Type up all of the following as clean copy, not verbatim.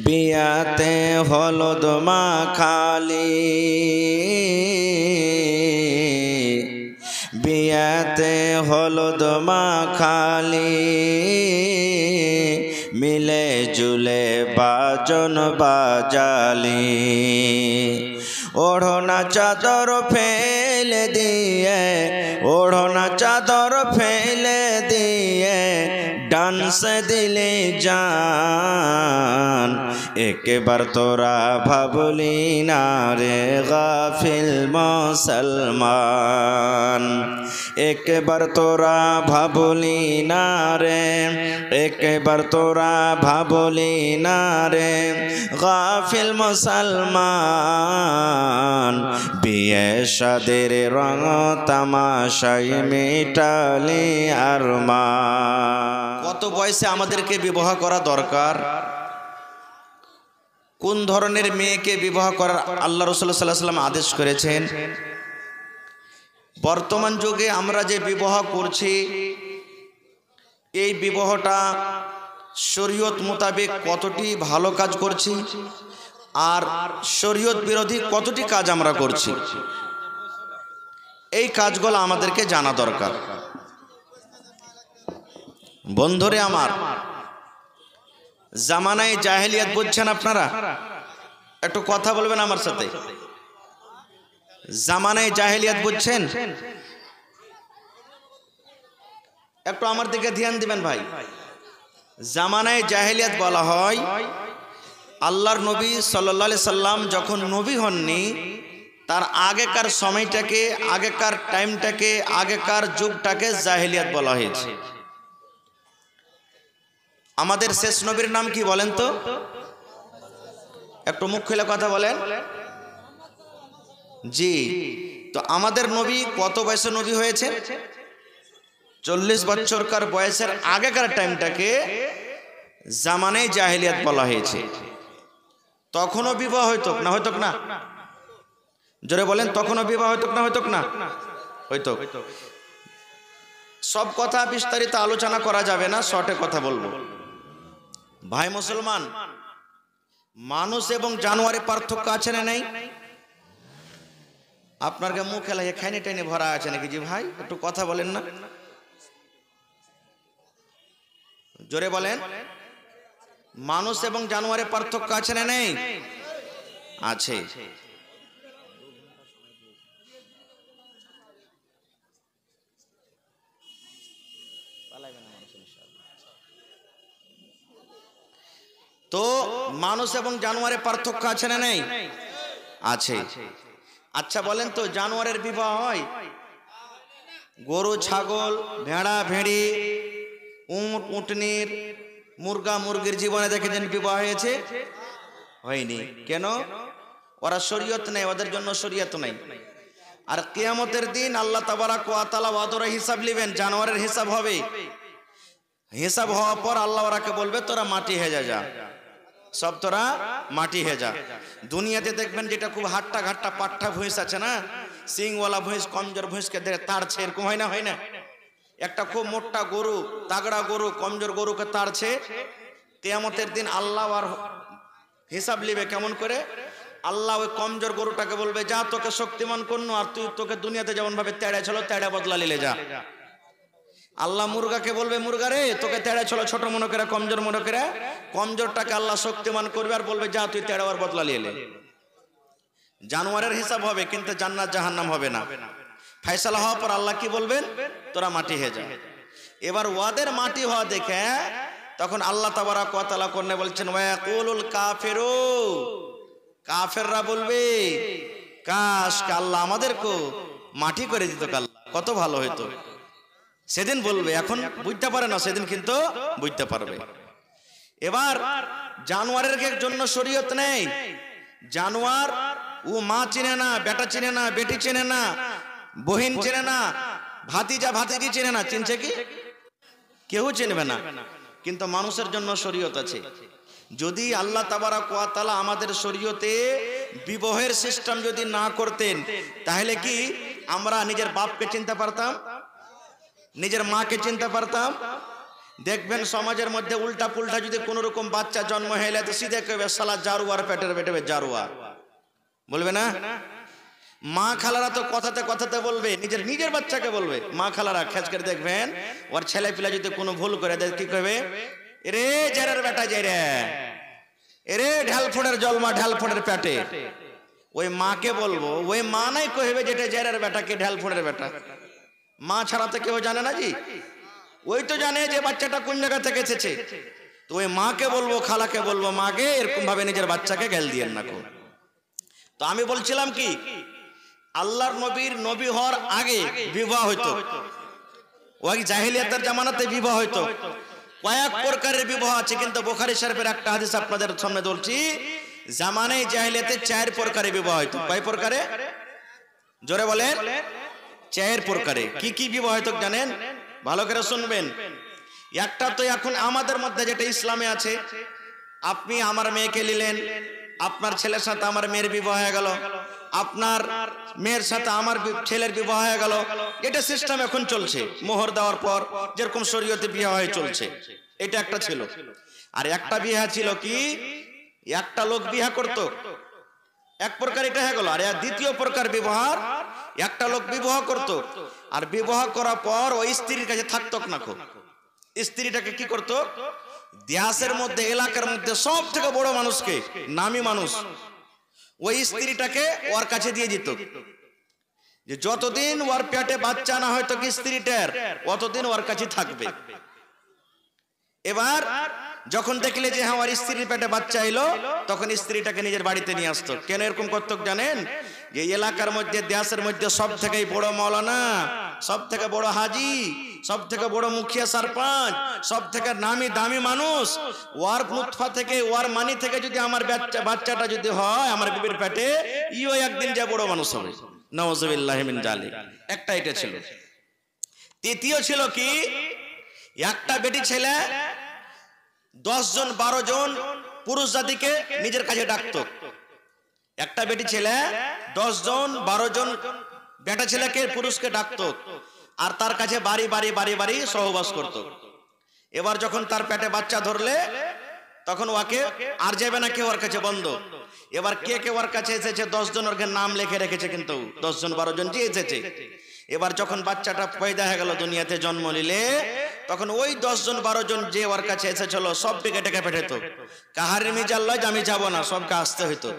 বিয়াতে হলুদ মাখালি, বিয়াতে হলুদ মাখালি, মিলে জুলে বাজন বাজালি। ওড়না চাদর ফেলে দিয়ে, ওড়না চাদর ফেলে দিয়ে ডান্স দিলে জান। একবার তোরা ভাবলি না রে গাফিল মুসলমান, একবার তোরা ভাবলি না রে, একবার তোরা ভাবলি না রে গাফিল মুসলমান। বিয়ে শাদের রং তামাশায় মেটালি আরমান। কত বয়সে আমাদেরকে বিবাহ করা দরকার, কোন ধরনের মেয়েকে বিবাহ করার আল্লাহ রাসূল সাল্লাল্লাহু আলাইহি ওয়াসাল্লাম আদেশ করেছেন। বর্তমান যুগে আমরা যে বিবাহ করছি, এই বিবাহটা শরীয়ত মোতাবেক কতটি ভালো কাজ করছি আর শরীয়ত বিরোধী কতটি কাজ আমরা করছি, এই কাজগুলো আমাদেরকে জানা দরকার। বন্ধুরে আমার, জামানায় জাহেলিয়াত বুঝছেন আপনারা? একটু কথা বলবেন আমার সাথে। জামানায় জাহেলিয়াত বুঝছেন? একটু আমার দিকে ধ্যান দিবেন ভাই। জামানায় জাহেলিয়াত বলা হয় আল্লাহর নবী সাল্লাল্লাহু আলাইহি সাল্লাম যখন নবী হননি, তার আগেকার সময়টাকে, আগেকার টাইমটাকে, আগেকার যুগটাকে জাহেলিয়াত বলা হয়েছে। আমাদের শেষ নবীর নাম কি বলেন তো? একটু মুখ খুলে কথা বলেন। জি, তো আমাদের নবী কত বয়সে নবী হয়েছে? 40 বছরকার বয়সের আগেকার টাইমটাকে জামানায়ে জাহেলিয়াত বলা হয়েছে। তখনও বিবাহ হইতো না, হইতো না? জোরে বলেন, তখনও বিবাহ হইতো না, হইতো না? হইতো। সব কথা বিস্তারিত আলোচনা করা যাবে না, শর্টে কথা বলবো। ভাই মুসলমান, মানুষ এবং জানোয়ারের পার্থক্য আছে না নাই? আপনার মুখ খেলা এখানে টেনে ভরা আছে নাকি? জি ভাই, একটু কথা বলেন না, জোরে বলেন। মানুষ এবং জানোয়ারের পার্থক্য আছে না নেই? আছে। তো মানুষ এবং জানোয়ারের পার্থক্য আছে না নেই? আছে। আচ্ছা বলেন তো, জানোয়ারের বিবাহ হয়? গরু, ছাগল, ভেড়া, ভেড়ি, উট, উটনির, মুরগা, মুরগির জীবনে দেখেছেন বিবাহ হয়েছে? হয়নি। কেন? ওরা শরীয়ত নেই, ওদের জন্য শরীয়ত নেই। আর কিয়ামতের দিন আল্লাহ তাবারাক ওয়া তাআলা ওয়াদরে হিসাব নেবেন, জানোয়ারের হিসাব হবে। হিসাব হওয়ার পর আল্লাহ ওরাকে বলবে তোরা মাটি হয়ে যা, সব তোরা মাটি হয়ে যা। দুনিয়াতে দেখবেন যেটা খুব হাট্টা ঘাট্টা পাট্টা ভুঁইস আছে না, সিংওয়ালা ভুঁইস, কমজোর ভুঁইসকে তাড়ছে, এরকম হয় না? হয় না? একটা খুব মোটা গরু, তাগড়া গরু কমজোর গরুকে তাড়ছে। কিয়ামতের দিন আল্লাহ আর হিসাব নেবে কেমন করে? আল্লাহ ওই কমজোর গরুটাকে বলবে যা, তোকে শক্তিমান করনো, আর তুই তোকে দুনিয়াতে যেমন ভাবে তেড়া ছিল তেড়া বদলা নিলে যা। আল্লাহ মুরগাকে বলবে মুরগা রে, তোকে তেড়া ছিল ছোট মনে করে, কমজোর মনে করে, কমজোরটাকে আল্লাহ শক্তিমান করবে আর বলবে যা, তুই তেড়াবার বদলা নিলে। জানোয়ারের হিসাব হবে, কিন্তু জান্নাত জাহান্নাম হবে না। ফয়সালা হওয়ার পর আল্লাহ কি বলবেন? তোরা মাটি হয়ে যা। এবার ওয়াদের মাটি হওয়া দেখে তখন আল্লাহ তাবারাক ওয়া তাআলা কোরআনে বলছেন ওয়ায়াকুলুল কাফিরু, কাফেররা বলবে কাশ আল্লাহ আমাদেরকে মাটি করে দিত, কত ভালো হইতো। সেদিন বলবে, এখন বুঝতে পারে না, সেদিন কিন্তু বুঝতে পারবে। এবার জানোয়ারের জন্য শরীয়ত নেই। জানোয়ার ও মা চিনে না, বেটা চিনে না, বেটি চিনে না, বহিন চিনে না, ভাতিজা ভাতিজি চিনে না। চিনছে কি? কেউ চিনবে না। কিন্তু মানুষের জন্য শরীয়ত আছে। যদি আল্লাহ তাবারাক ওয়া তাআলা আমাদের শরীয়তে বিবাহের সিস্টেম যদি না করতেন, তাহলে কি আমরা নিজের বাপকে চিনতে পারতাম? নিজের মাকে চিনতে পারতাম? দেখবেন সমাজের মধ্যে উল্টা পুল্টা যদি কোনো রকম বাচ্চা জন্ম হইলে তো সিধে কবে শালা জারুয়ার পেটের বেটে জারুয়া বলবে না? মা খালারা তো কথাতে কথাতে বলবে, নিজের বাচ্চাকে বলবে। মা খালারা খেজ করে দেখবেন ওর ছেলে পিলা যদি কোনো ভুল করে দেয় কি কইবে, রে জেরের বেটা যাই রে, এরে ঢালফোড়ের জলমা ঢালফোড়ের পেটে। ওই মাকে বলবো, ওই মা নাই কইবে যেটা জেরের বেটা কে ঢালফোড়ের বেটা। মা ছাড়া তো কেউ জানে না জি, ওই তো জানে যে বাচ্চাটা কোন জায়গা থেকে এসেছে। তো ওই মাকে বলবো, খালাকে বলবো, মাকে এরকম ভাবে নিজের বাচ্চাকে গাল দিয়েন না কো। তো আমি বলছিলাম কি, আল্লাহর নবীর নবী হওয়ার আগে বিবাহ হইতো, ওই জাহিলিয়াতের জামানাতে বিবাহ হইতো। কয়েক প্রকারের বিবাহ আছে, কিন্তু বুখারী শরীফের একটা হাদিস আপনাদের সামনে বলছি। জামানায় জাহিলিয়াতে 4 প্রকারের বিবাহ হইতো। কয় প্রকারে? জোরে বলেন। 4 প্রকারে। কি কি বিবাহ হইতো জানেন? ভালো করে শুনবেন। একটা তো এখন আমাদের মধ্যে যেটা ইসলামে আছে, আপনি আমার মেয়েকে নিলেন, আপনার ছেলের সাথে আমার মেয়ের বিবাহ হয়ে গেল, আপনার মেয়ের সাথে আমার ছেলের বিবাহ হয়ে গেল। এটা সিস্টেম এখন চলছে, মোহর দেওয়ার পর যেরকম শরীয়তে বিয়ে হয়ে চলছে। এটা একটা ছিল। আর একটা বিয়ে ছিল কি, একটা লোক বিয়ে করত, এক প্রকার এটা হয়ে গেল। আর দ্বিতীয় প্রকার বিবাহ, একটা লোক বিবাহ করত, আর বিবাহ করার পর ওই স্ত্রীর কাছে থাকতো না। স্ত্রীটাকে কি করত, দেশের মধ্যে এলাকার মধ্যে সব থেকে বড় মানুষকে, নামী মানুষ, ওই স্ত্রীটাকে ওর কাছে দিয়ে দিত, যে যতদিন ওর পেটে বাচ্চা না হয়তো কি স্ত্রীটার, অতদিন ওর কাছে থাকবে। এবার যখন দেখলে যে হ্যাঁ ওর স্ত্রীর পেটে বাচ্চা এলো, তখন স্ত্রীটাকে নিজের বাড়িতে নিয়ে আসতো। কেন এরকম করতো জানেন? যে এলাকার মধ্যে, দেশের মধ্যে সব থেকে বড় মৌলানা, সব থেকে বড় হাজি, সব থেকে বড় মুখিয়া সরপঞ্চ, সব থেকে নামি দামি মানুষ, ওয়ার নুতফা থেকে, ওয়ার মানি থেকে যদি আমার বাচ্চাটা যদি হয় আমার বিবির পেটে, ইও একদিন যে বড় মানুষ হবে। নাউযুবিল্লাহি মিন যালিক। একটা এটা ছিল। তৃতীয় ছিল কি, একটা বেটি ছেলে 10 জন 12 জন পুরুষ জাতিকে নিজের কাছে ডাকতো। একটা বেটি ছেলে 10 জন 12 জন বেটা ছেলেকে, পুরুষকে ডাকতো, আর তার কাছে বাড়ি বাড়ি বাড়ি বাড়ি সহবাস করত। এবার যখন তার পেটে বাচ্চা ধরলে, তখন ওকে আর যাবে না কেউ ওর কাছে, বন্ধ। এবার কে কে ওর কাছে এসেছে 10 জন ওর নাম লিখে রেখেছে, কিন্তু 10 জন 12 জন যে এসেছে। এবার যখন বাচ্চাটা পয়দা হয়ে গেল, দুনিয়াতে জন্ম নিলে, তখন ওই 10 জন 12 জন যে ওর কাছে এসেছিল সব ডেকে ডেকে পেঠাইত। কাহারের মিজাল লয় যে আমি যাবো না, সবকে আসতে হইতো।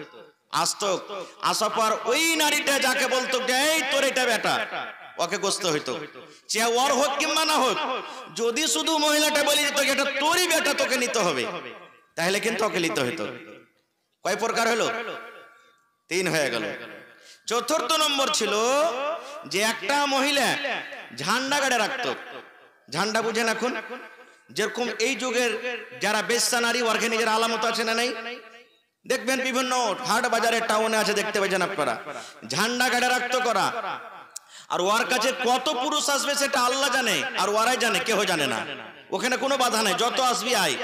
আসতো, আসার পর ওই নারীটা যাকে বলতো যে এই তোর এটা বেটা, ওকে গোস্ত হইতো, যে ওর হোক কিংবা না হোক। যদি শুধু মহিলাটা বলি যে এটা তোরই বেটা, তোকে নিতে হবে, তাহলে কিন্তু ওকে নিতে হইতো। কয় প্রকার হলো? 3 হয়ে গেল। চতুর্থ নম্বর ছিল যে একটা মহিলা ঝান্ডা গাড়ে রাখতো। ঝান্ডা বুঝেন এখন? যেরকম এই যুগের যারা বেশ্যা নারী, ওর নিজের আলামত আছে না নাই? দেখবেন বিভিন্ন হাট বাজারে, টাউনে আছে, দেখতে পাচ্ছেন আপনারা, ঝান্ডা গাড়ে রাখতো করা। আর ওর কাছে কত পুরুষ আসবে সেটা আল্লাহ জানে, আর ওরাই জানে, কেউ জানে না। ওখানে কোনো বাধা নেই, যত আসবি আয়,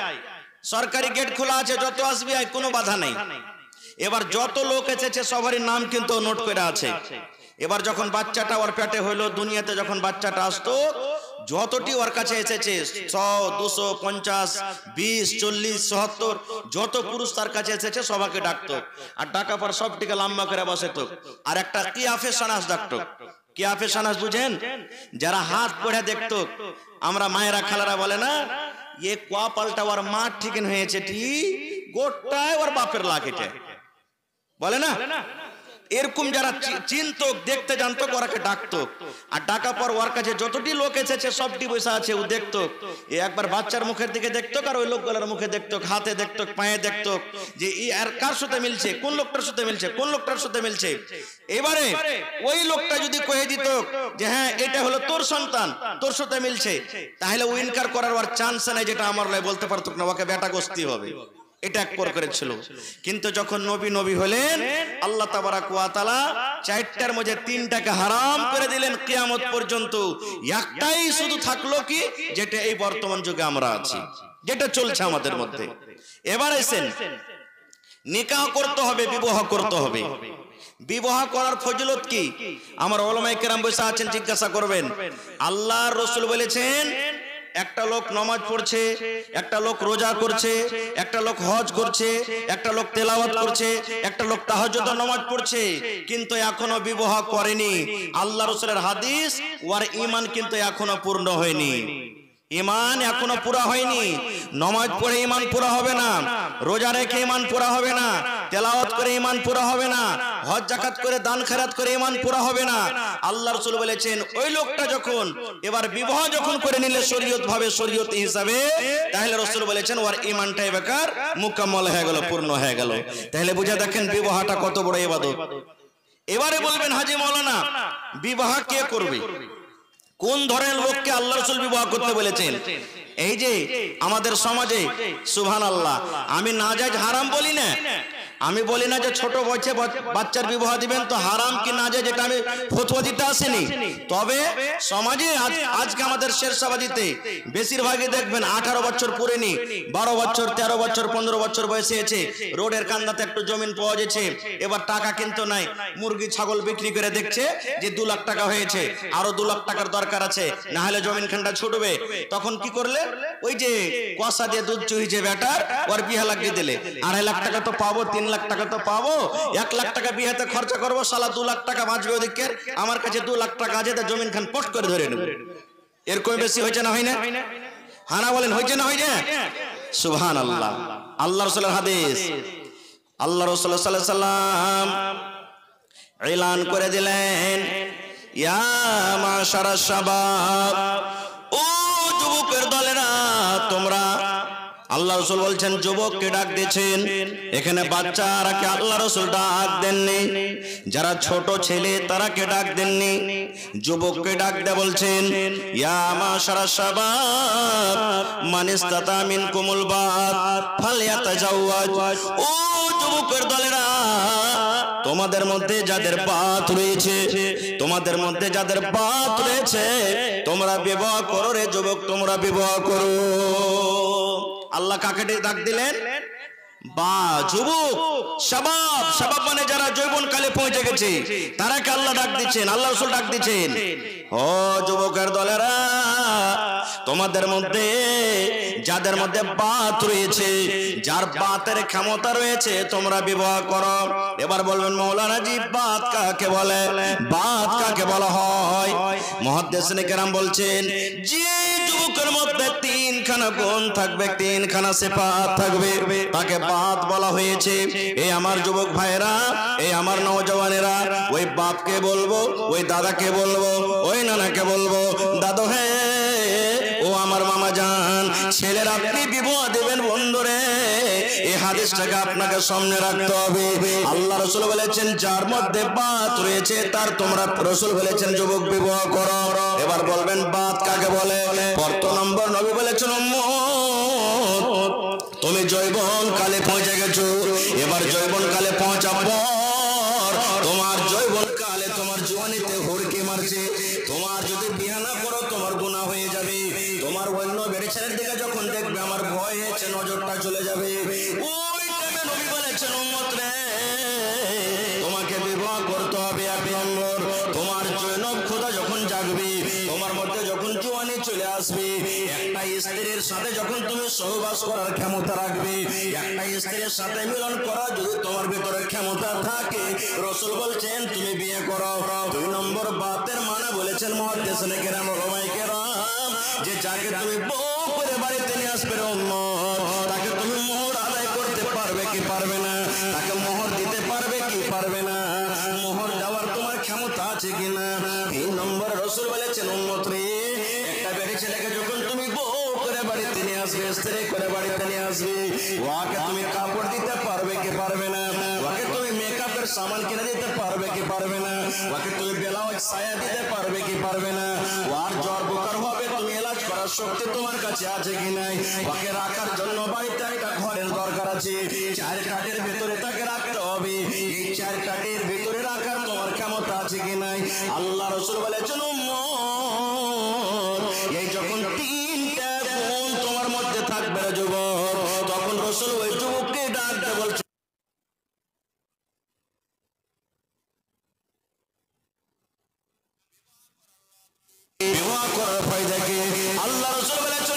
সরকারি গেট খোলা আছে, যত আসবি আয়, কোনো বাধা নেই। এবার যত লোক এসেছে সবারই নাম কিন্তু নোট করে আছে। এবার যখন বাচ্চাটা ওর পেটে হইলো, দুনিয়াতে যখন বাচ্চাটা আসতো, যতটি ওর কাছে এসেছে 100, 200, 50, 20, 40, 77 যত পুরুষ তার কাছে এসেছে সবাইকে ডাকতো। আর ডাকা পর সবটিকে লম্বা করে বসাতো, আর একটা কিয়াফে সানাস ডাকতো। কিয়াফে সানাস বুঝেন? যারা হাত পড়ে দেখতো, আমরা মায়েরা খালারা বলে না, এ কোয়া পাল্টা ওর মা ঠিকন হয়েছে, ঠিক গোটায় ওর বাপের লাকেটে বলে না। এরকম যারা চিনতো, দেখতে জানতো, ওরাকে ডাকতো। আর ডাকা পর ওর কাছে যতটি লোক এসেছে সবটি বসে আছে, ও দেখতো। একবার বাচ্চার মুখের দিকে দেখতো, আর ওই লোকগুলোর মুখে দেখতো, হাতে দেখতো, পায়ে দেখতো, যে আর কার সাথে মিলছে, কোন লোকটার সাথে মিলছে, কোন লোকটার সাথে মিলছে। এবারে ওই লোকটা যদি কয়ে দিত যে হ্যাঁ এটা হলো তোর সন্তান, তোর সাথে মিলছে, তাহলে ও ইনকার করার আর চান্স নাই, যেটা আমার লাই বলতে পারতো না, ওকে বেটা গোস্তি হবে। এটা এক প্রকারের ছিল। কিন্তু যখন নবী হলেন, আল্লাহ তাবারাক ওয়া তাআলা 4টার মধ্যে 3টাকে হারাম করে দিলেন কিয়ামত পর্যন্ত। একটাই শুধু থাকলো কি, যেটা এই বর্তমান যুগে আমরা আছি, যেটা চলছে আমাদের মধ্যে। এবার এসেন, নিকাহ করতে হবে, বিবাহ করতে হবে। বিবাহ করার ফজিলত কি? আমার উলামায়ে কেরাম বসে আছেন, জিজ্ঞাসা করবেন। আল্লাহর রাসূল বলেছেন একটা লোক নামাজ পড়ছে, একটা লোক রোজা করছে, একটা লোক হজ করছে, একটা লোক তেলাওয়াত করছে, একটা লোক তাহাজ্জুদ নামাজ পড়ছে, কিন্তু এখনো বিবাহ করেনি। আল্লাহ রাসূলের হাদিস, ওর ঈমান কিন্তু এখনো পূর্ণ হয়নি। ঈমান এখনো পুরা হয়নি। নামাজ পড়ে ঈমান পুরা হবে না, রোজা রেখে ঈমান পুরা হবে না, তেলাওয়াত করে ঈমান পুরা হবে না, হজ যাকাত করে দান খেরাত করে ঈমান পুরা হবে না। আল্লাহ রাসূল বলেছেন ওই লোকটা যখন এবার বিবাহ যখন করে নিলে শরীয়ত ভাবে, শরীয়ত হিসাবে, তাহলে রাসূল বলেছেন ওর ঈমানটাই বেকার মুকাম্মাল হয়ে গেল, পূর্ণ হয়ে গেল। তাহলে বুঝে দেখেন বিবাহটা কত বড় ইবাদত। এবারে বলবেন হাজী মাওলানা বিবাহ কে করবে, কোন ধরনের লোককে আল্লাহ রাসূল বিবাহ করতে বলেছেন? এই যে আমাদের সমাজে সুবহানাল্লাহ, আমি নাজায়েজ হারাম বলি না, আমি বলি না যে ছোট বয়সে বাচ্চার বিবাহ দিবেন তো হারাম কি নাজায়েজ, এটা আমি ফতোয়া দিতে আসিনি। তবে সমাজে আজকে আমাদের শেরশাবাদীতে বেশিরভাগই দেখবেন 18 বছর পুরেনি, 12 বছর 13 বছর 15 বছর বয়সে আছে, রোডের কান্দাতে একটু জমিন পাওয়া যাচ্ছে, এবার টাকা কিন্তু নাই, মুরগি ছাগল বিক্রি করে দেখছে যে 2 লাখ টাকা হয়েছে, আরো 2 লাখ টাকার দরকার আছে, না হলে জমিন খানটা ছুটবে। তখন কি করলে ওই যে কষা দিয়ে দুধ চুইছে বেটার, ওর বিয়ে লাগিয়ে দিলে, 2.5 লাখ টাকা তো পাবো, 3 লাখ টাকা তো পাবো, 1 লাখ টাকা বিয়েতে খরচা করবো, শালা 2 লাখ টাকা বাঁচবে ওদিকে, আমার কাছে 2 লাখ টাকা আছে, তা জমিন খান পট করে ধরে নেব। এরকম বেশি হয়েছে না হয় না? হানা বলেন হয়েছে না হয় না? সুবহানাল্লাহ। আল্লাহ রাসূলের হাদিস, আল্লাহ রাসূল সাল্লাল্লাহু আলাইহি সাল্লাম এলান করে দিলেন, ইয়া মাশারাশ শাবাব, ও যুবকের দলেরা তোমরা, আল্লাহ রাসূল বলছেন যুবককে ডাক দিয়েছেন, এখানে বাচ্চারাকে আল্লাহ রাসূল ডাক দেননি, যারা ছোট ছেলে তারাকে ডাক দেননি, যুবককে ডাক দিয়ে বলছেন ইয়া মাশারাশ শাবাব মান ইসতাতা মিনকুমুল বাত ফালইয়াতাজাওয়াজ, ও যুবকের দলেরা তোমাদের মধ্যে যাদের বাত রয়েছে, তোমাদের মধ্যে যাদের বাত রয়েছে তোমরা বিবাহ করো রে যুবক, তোমরা বিবাহ করো। আল্লাহ কাকে ডাক দিলেন? বা যুবক, শাবাব, শাবাব মানে যারা যৌবন কালে পৌঁছে গেছে তারাকে আল্লাহ ডাক দিচ্ছেন, আল্লাহ রাসূল ডাক দিচ্ছেন, ও যুবকের দলেরা তোমাদের মধ্যে যাদের মধ্যে বাত রয়েছে, যার বাতের ক্ষমতা রয়েছে তোমরা বিবাহ করো। এবার বলবেন মাওলানা জি বাত কাকে বলে, বাত কাকে বলা হয়? মুহাদ্দিসিনে কেরাম বলছেন যে যুবকের মধ্যে 3খানা গুণ থাকবে, 3খানা সিফাত থাকবে, তাকে বাত বলা হয়েছে। এই আমার যুবক ভাইরা, এই আমার নওজওয়ানেরা, ওই বাপকে বলবো, ওই দাদাকে বলবো, ওই নানাকে বলবো, দাদু হে ও আমার মামা জান, ছেলের আপনি বিবাহ দেবেন বন্ধুরে, এই হাদিসটাকে আপনাকে সামনে রাখতে হবে। আল্লাহ রাসূল বলেছেন যার মধ্যে বাত রয়েছে তার তোমরা, রাসূল বলেছেন যুবক বিবাহ করো। এবার বলবেন বাত কাকে বলে? প্রথম নম্বর নবী বলেছেন উম্মত, তুমি যৌবন কালে পৌঁছে গেছো, এবার যৌবন কালে পৌঁছার পর তোমার যৌবন কালে তোমার জওয়ানিতে হুড়কি মারছে, তোমার যদি বিয়ে না করো তোমার গুনাহ হয়ে যাবে, তোমার অন্য বেড়ে ছেলের দিকে যখন দেখবে আমার ভয় হয়েছে, নজরটা চলে যাবে, ওই টাইমে নবী বলেছেন উম্মত রে তোমাকে বিবাহ করতে হবে। এক নম্বর, তোমার জৈনব খোদা যখন জাগবে, তোমার মধ্যে যখন জওয়ানি চলে আসবে, একটা স্ত্রীর সাথে যখন তুমি সহবাস করার ক্ষমতা রাখবে, একটা স্ত্রীর সাথে মিলন করা যদি তোমার ভিতরে ক্ষমতা থাকে, রাসূল বলছেন তুমি বিয়ে করো। 2 নম্বর বাতের মানে বলেছেন মুহাদ্দিসিনে কেরাম, ওলামায়ে কেরাম, যে যাকে তুমি বউ করে বাড়িতে নিয়ে আসবে উম্মত, তাকে তুমি মোহর আদায় করতে পারবে কি পারবে না? তাকে মোহর দিতে পারবে কি পারবে না? মোহর দেওয়ার তোমার ক্ষমতা আছে কিনা? 3 নম্বর রাসূল বলেছেন উম্মত রে, একটা বেড়ে ছেলেকে যখন তুমি বউ করে বাড়িতে নিয়ে আসবে, স্ত্রী করে বাড়িতে নিয়ে আসবে, ওকে তুমি কাপড় দিতে পারবে কি পারবে না? ওকে তুমি মেকআপের সামান কিনে দিতে পারবে কি পারবে না? ওকে তুমি ব্লাউজ সায়া দিতে পারবে কি পারবে না? ওর জ্বর বুখার হবে তুমি এলাজ করার শক্তি তোমার কাছে আছে কি নাই? ওকে রাখার জন্য বাড়িতে একটা ঘরের দরকার আছে, 4 কাঠের ভিতরে তাকে রাখতে হবে, এই 4 কাঠের ভিতরে রাখার তোমার ক্ষমতা আছে কি নাই? আল্লাহ রাসূল বলেছেন উম্মত, এই যখন 3টা গুণ তোমার মধ্যে থাকবে যুবক, তখন রাসূল ওই যুবককে ডাকতে বলছে বিবাহ করার ফায়দা কি? আল্লাহ রাসূল বলেছেন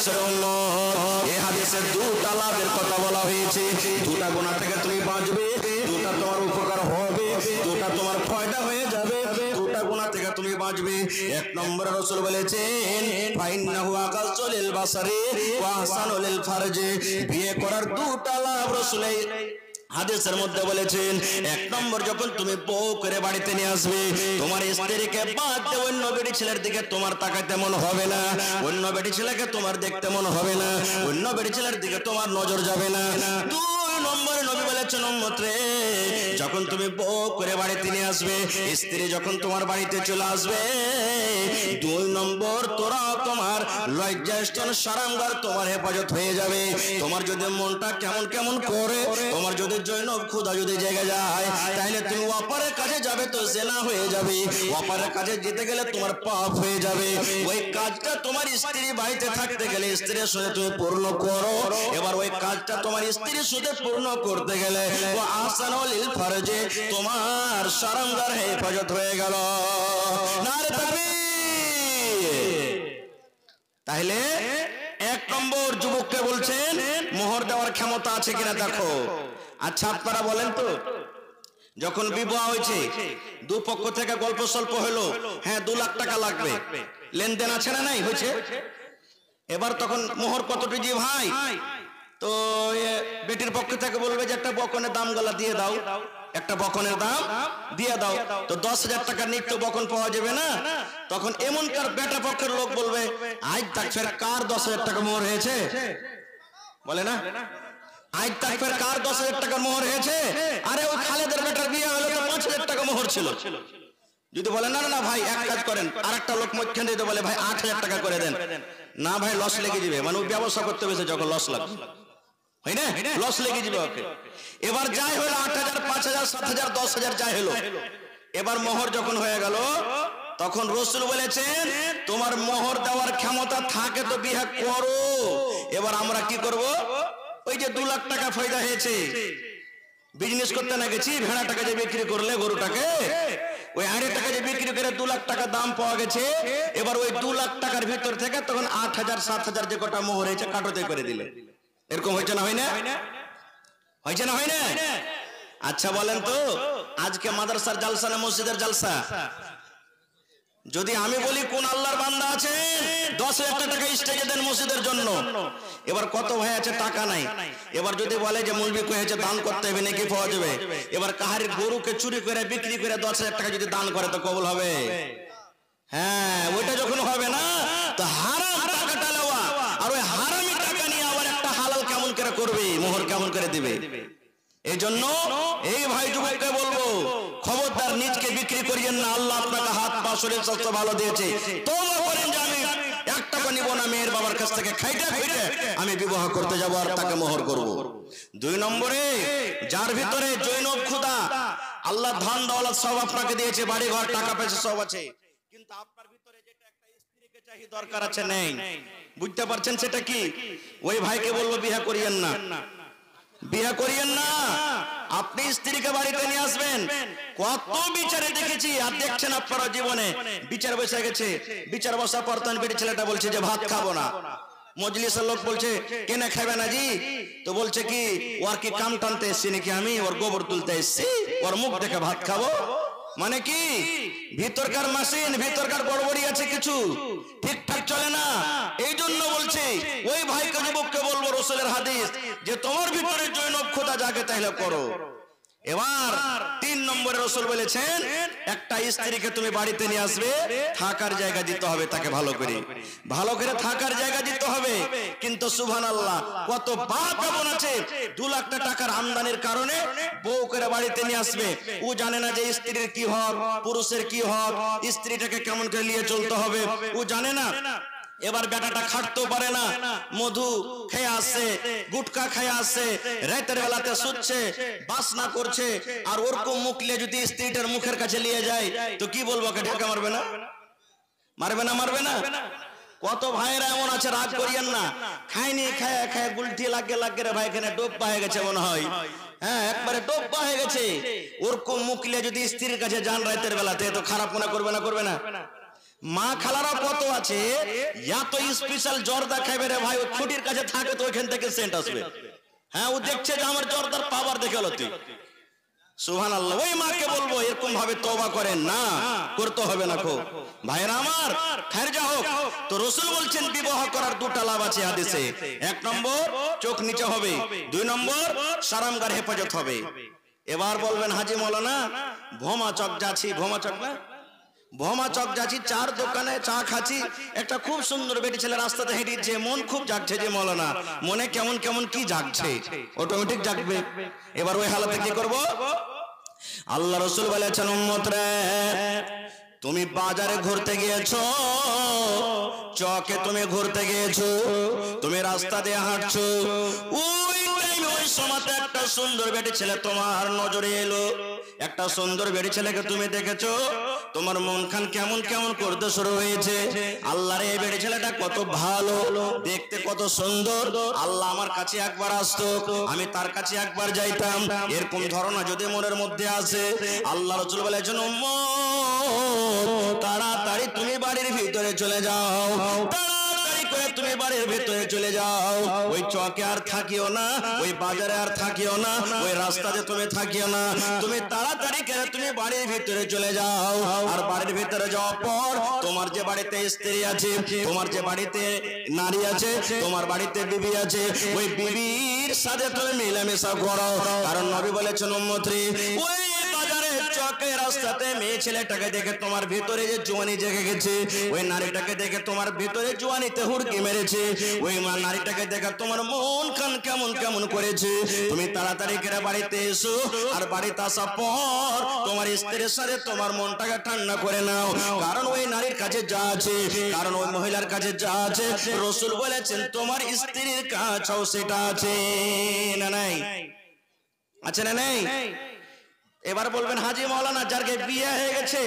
মানুষের উম্মত, এই হাদিসে দুটা লাভের কথা বলা হয়েছে। দুটা গুনাহ থেকে তুমি বাঁচবে, দুটা তোমার উপকার হবে, দুটা তোমার ফায়দা হয়ে যাবে, দুটা গুনাহ থেকে তুমি বাঁচবে। এক নম্বরে রাসূল বলেছেন ফাইন্নাহু আকাসু লিল বাসারি ওয়া আহসানু লিল ফারজি। বিয়ে করার দুটা লাভ রাসূল হাদিসের মধ্যে বলেছেন। এক নম্বর, যখন তুমি বউ করে বাড়িতে নিয়ে আসবে, তোমার স্ত্রীকে বাদ দিয়ে অন্য বেটি ছেলের দিকে তোমার তাকাইতে মন হবে না, অন্য বেটি ছেলেকে তোমার দেখতে মন হবে না, অন্য বেটি ছেলের দিকে তোমার নজর যাবে না। দুই নম্বরে নবী বলেছেন উম্মত রে, যখন তুমি বউ করে বাড়িতে নিয়ে আসবে, স্ত্রী যখন তোমার বাড়িতে চলে আসবে, দুই নম্বর তোরা তোমার লজ্জাস্থান সারাঙ্গার তোমার হেফাজত হয়ে যাবে। তোমার যদি মনটা কেমন কেমন করে, তোমার যদি জৈনব ক্ষুধা যদি জেগে যায়, তাহলে তুমি অপরের কাছে যাবে তো জেনা হয়ে যাবে, অপরের কাছে যেতে গেলে তোমার পাপ হয়ে যাবে। ওই কাজটা তোমার স্ত্রী বাড়িতে থাকতে গেলে স্ত্রীর সাথে তুমি পূর্ণ করো। এবার ওই কাজটা তোমার স্ত্রীর সাথে পূর্ণ করতে গেলে ও আহসানুল ফারজি, তোমার সারাঙ্গার হেফাজত হয়ে গেল। নারে তাকবীর। তাহলে এক নম্বর যুবককে বলছেন মোহর দেওয়ার ক্ষমতা আছে কিনা দেখো। আচ্ছা আপনারা বলেন তো, যখন বিবাহ হয়েছে, দুপক্ষ থেকে গল্প স্বল্প হলো, হ্যাঁ 2 লাখ টাকা লাগবে, লেনদেন আছে না নাই হয়েছে, এবার তখন মোহর কতটি যে ভাই, তো বেটির পক্ষ থেকে বলবে যে একটা বকনের দাম গলা দিয়ে দাও, একটা বকনের দাম দিয়ে দাও, তো 10,000 টাকার নিত্য বকন পাওয়া যাবে না। তখন এমনকার বেটা পক্ষের লোক বলবে আজ তাক ফের কার 10,000 টাকা মোহর হয়েছে, বলে না আজ তাক ফের কার 10,000 টাকার মোহর হয়েছে, আরে ওই খালেদের বেটার বিয়ে হলো তো 5,000 টাকা মোহর ছিল। যদি বলে না না ভাই এক কাজ করেন, আর একটা লোক মধ্যখান দিতে বলে ভাই 8,000 টাকা করে দেন, না ভাই লস লেগে যাবে, মানে ও ব্যবসা করতে গেছে যখন লস লাগবে, হয় না, লস লেগে যাবে ওকে। এবার যাই হলো 8,000 5,000 7,000 10,000 যাই হলো, এবার মোহর যখন হয়ে গেল, তখন রাসূল বলেছেন তোমার মোহর দেওয়ার ক্ষমতা থাকে তো বিয়ে করো। এবার আমরা কি করব, ওই যে 2 লাখ টাকা ফায়দা হয়েছে, বিজনেস করতে না গেছি, ভেড়াটাকে যে বিক্রি করলে গরুটাকে, ওই 8 টাকা যে বিক্রি করে 2 লাখ টাকা দাম পাওয়া গেছে, এবার ওই 2 লাখ টাকার ভিতর থেকে তখন 8,000 7,000 যে কটা মোহর হয়েছে কাটোতে করে দিলে। এরকম হয়েছে না, হয় না, হয়েছে না, হয় না। আচ্ছা বলেন তো, আজকে মাদ্রাসার জালসা না মসজিদের জালসা? যদি আমি বলি কোন আল্লাহর বান্দা আছে 10,000 টাকা স্টেজে দেন মসজিদের জন্য, এবার কত ভাই আছে টাকা নাই, এবার যদি বলে যে মৌলবি কয়েছে দান করতে হবে নাকি পাওয়া যাবে, এবার কাহারির গরুকে চুরি করে বিক্রি করে 10,000 টাকা যদি দান করে তো কবুল হবে? হ্যাঁ, ওইটা যখন হবে না তো হারাম টাকাটা নেওয়া, আর ওই হারামি টাকা নিয়ে আবার একটা হালাল কেমন করে করবে, মোহর কেমন করে দিবে। এই জন্য এই ভাই যুবককে বলবো খবরদার নিজকে বিক্রি করিয়েন না। আল্লাহ আপনাকে হাত পা শরীর স্বাস্থ্য ভালো দিয়েছে, তওবা করেন যে আমি 1 টাকা নিব না, মেয়ের বাবার কাছ থেকে খাইতে খাইতে আমি বিবাহ করতে যাব আর তাকে মোহর করব। 2 নম্বরে, যার ভিতরে জৈনব ক্ষুধা, আল্লাহ ধন দৌলত সব আপনাকে দিয়েছে, বাড়ি ঘর টাকা পয়সা সব আছে, কিন্তু আপনার ভিতরে যেটা একটা স্ত্রীকে চাই দরকার আছে নেই, বুঝতে পারছেন সেটা কি? ওই ভাইকে বলবো বিয়ে করিয়েন না, বিয়ে করিয়েন না। আপনি স্ত্রীকে বাড়িতে নিয়ে আসবেন, কত বিচারে দেখেছি আর দেখছেন আপনারা জীবনে, বিচার বসে গেছে, বিচার বসার পর তখন বেটি ছেলেটা বলছে যে ভাত খাবো না, মজলিসের লোক বলছে কেনে খাবে না জি, তো বলছে কি ওর কি কাম টানতে এসছি নাকি, আমি ওর গোবর তুলতে এসছি, ওর মুখ দেখে ভাত খাবো, মানে কি ভিতরকার মেশিন, ভিতরকার গড়বড়ি আছে, কিছু ঠিকঠাক চলে না। এই জন্য বলছে ওই ভাইকে যুবককে বলবো রাসূলের হাদিস যে তোমার ভিতরে জৈনব খোদা জাগে তাহলে করো। এবার 3 নম্বরে রাসূল বলেছেন একটা স্ত্রীকে তুমি বাড়িতে নিয়ে আসবে, থাকার জায়গা দিতে হবে তাকে, ভালো করে থাকার জায়গা দিতে হবে। কিন্তু সুবহানাল্লাহ, কত বাপ এমন আছে 2 লাখ টাকার আমদানির কারণে বউ করে বাড়িতে নিয়ে আসবে, ও জানে না যে স্ত্রীর কি হক, পুরুষের কি হক, স্ত্রীটাকে কেমন করে নিয়ে চলতে হবে ও জানে না। এবার বেটাটা খাটতেও পারে না, মধু খেয়ে আসছে, গুটকা খেয়ে আসছে, রাতের বেলাতে শুচ্ছে, বাসনা করছে, আর ওরকম মুখলে যদি স্ত্রীটার মুখের কাছে নিয়ে যায় তো কি বলবো, ওকে ঢাকা মারবে না, মারবে না। কত ভাইরা এমন আছে, রাগ করিয়েন না, খায়নি খায় গুলটি লাগে রে ভাই, এখানে ডোবা হয়ে গেছে মনে হয়, হ্যাঁ একবারে ডোবা হয়ে গেছে। ওরকম মুখলে যদি স্ত্রীর কাছে যান রাতের বেলাতে তো খারাপ মনে করবে না, মা খালারা কত আছে, এত স্পেশাল জর্দা খাইবে রে ভাই, ও খুঁটির কাছে থাকে তো ওইখান থেকে সেন্ট আসবে। হ্যাঁ, ও দেখছে যে আমার জর্দার পাওয়ার দেখে হলো তুই, সুবহানাল্লাহ। ওই মাকে বলবো এরকম ভাবে তওবা করেন না, করতে হবে না। খো ভাইরা আমার, খের যা হোক, তো রাসূল বলছেন বিবাহ করার দুটা লাভ আছে হাদিসে। এক নম্বর, চোখ নিচে হবে। 2 নম্বর, সারামগার হেফাজত হবে। এবার বলবেন হাজি মৌলানা, ভোমা চক যাচ্ছি, ভোমা চক না, ভোমা চক যাচ্ছি, চার দোকানে চা খাচ্ছি, একটা খুব সুন্দর বেটি ছেলে রাস্তাতে হেঁটেছে, মন খুব জাগছে যে মৌলানা, মনে কেমন কেমন কি জাগছে, অটোমেটিক জাগবে। এবার ওই হালাতে কি করব? আল্লাহ রাসূল বলেছেন, উম্মত রে, তুমি বাজারে ঘুরতে গিয়েছো, চকে তুমি ঘুরতে গিয়েছো, তুমি রাস্তা দিয়ে হাঁটছো, ওই টাইমে ওই সময়তে একটা সুন্দর বেটি ছেলে তোমার নজরে এলো, একটা সুন্দর বেটি ছেলেকে তুমি দেখেছো, তোমার মন খান কেমন কেমন করতে শুরু হয়েছে, আল্লাহর এই বেটি ছেলেটা কত ভালো দেখতে, কত সুন্দর, আল্লাহ আমার কাছে একবার আসতো, আমি তার কাছে একবার যাইতাম, এরকম ধারণা যদি মনের মধ্যে আসে, আল্লাহ রাসূল বলেছেন, উম্মত তাড়াতাড়ি তুমি বাড়ির ভিতরে চলে যাও, তাড়াতাড়ি করে তুমি বাড়ির ভিতরে চলে যাও, ওই চকে আর থাকিও না, ওই বাজারে আর থাকিও না, ওই রাস্তাতে তুমি থাকিও না, তুমি তাড়াতাড়ি করে তুমি বাড়ির ভিতরে চলে যাও। আর বাড়ির ভিতরে যাওয়ার পর তোমার যে বাড়িতে স্ত্রী আছে, তোমার যে বাড়িতে নারী আছে, তোমার বাড়িতে বিবি আছে, ওই বিবির সাথে তুমি মিলেমিশা করো, কারণ নবী বলেছেন, উম্মত রে, ওই চকে রাস্তাতে মেয়ে ছেলেটাকে দেখে তোমার ভিতরে যে জোয়ানি জেগে গেছে, ওই নারীটাকে দেখে তোমার ভিতরে জোয়ানিতে হুড়কি মেরেছে, ওই নারীটাকে দেখে তোমার মন খান কেমন কেমন করেছে, তুমি তাড়াতাড়ি করে বাড়িতে এসো, আর বাড়িতে আসার পর তোমার স্ত্রীর সাথে তোমার মনটাকে ঠান্ডা করে নাও, কারণ ওই নারীর কাছে যা আছে, কারণ ওই মহিলার কাছে যা আছে, রাসূল বলেছেন তোমার স্ত্রীর কাছেও সেটা আছে না নাই, আছে না নাই? এবার বলবেন হাজি মৌলানা, যার বিয়ে হয়ে গেছে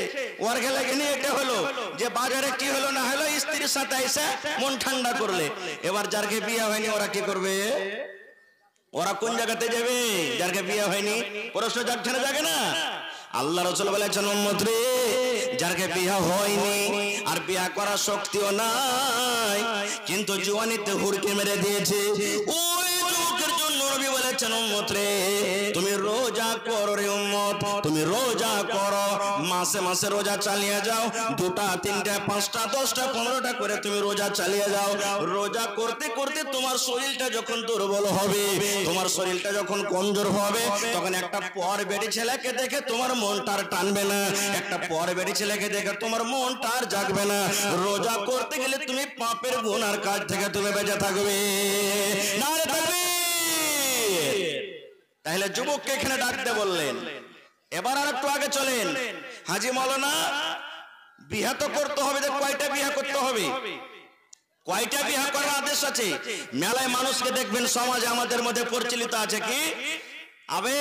ওর গেলে নিয়ে এটা হলো যে বাজারে কি হলো না হলো, স্ত্রীর সাথে এসে মন ঠান্ডা করলে। এবার যার বিয়ে হয়নি ওরা কি করবে? ওরা কোন জায়গাতে যাবে? যার বিয়ে হয়নি প্রশ্ন জাগছে জাগে না? আল্লাহ রাসূল বলেছেন, উম্মত রে, যার বিয়ে হয়নি আর বিয়ে করার শক্তিও নাই, কিন্তু জওয়ানিতে হুড়কে মেরে দিয়েছে, ওই লোকের জন্য নবী বলেছেন, উম্মত রে, তুমি রোজা করো রে উম্মত, তুমি রোজা করো, মাসে মাসে রোজা চালিয়ে যাও, 2টা 3টা 5টা 10টা 15টা করে তুমি রোজা চালিয়ে যাও। রোজা করতে করতে তোমার শরীরটা যখন দুর্বল হবে, তোমার শরীরটা যখন কমজোর হবে, তখন একটা পর বেটি ছেলেকে দেখে তোমার মনটা আর টানবে না, একটা পর বেটি ছেলেকে দেখে তোমার মনটা আর জাগবে না। রোজা করতে গেলে তুমি পাপের গুনার কাজ থেকে তুমি বেঁচে থাকবে। নারে তাকবীর! তাহলে যুবককে এখানে ডাকতে বললেন। এবার আর একটু আগে চলেন, হাজি মৌলানা, বিয়ে তো করতে হবে, কয়টা বিয়ে করতে হবে? কয়টা বিয়ে করার আদেশ আছে? মেলায় মানুষকে দেখবেন, সমাজে আমাদের মধ্যে প্রচলিত আছে কি, আবে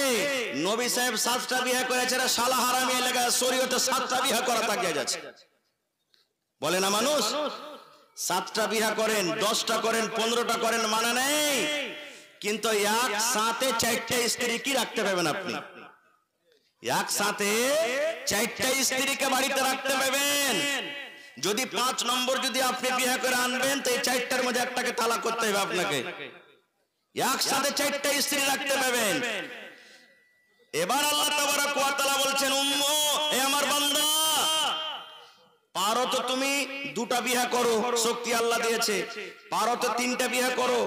নবী সাহেব 7টা বিয়ে করেছে, শালা হারামি এলাকা শরীয়তে 7টা বিয়ে করা তাকিয়ে যাচ্ছে, বলে না মানুষ? 7টা বিয়ে করেন, 10টা করেন, 15টা করেন, মানে নেই, কিন্তু একসাথে 4টা স্ত্রী কি রাখতে পারবেন আপনি? একসাথে 4টা স্ত্রীকে বাড়িতে রাখতে পারবেন? যদি 5 নম্বর যদি আপনি বিয়ে করে আনবেন, তো এই 4টার মধ্যে একটাকে তালাক করতে হবে আপনাকে, একসাথে 4টা স্ত্রী রাখতে পারবেন। এবার আল্লাহ তাবারক ওয়া তাআলা বলছেন, উম্মত, এ আমার বান্দা, পারো তো তুমি 2টা বিয়ে করো, শক্তি আল্লাহ দিয়েছে, পারো তো 3টা বিয়ে করো,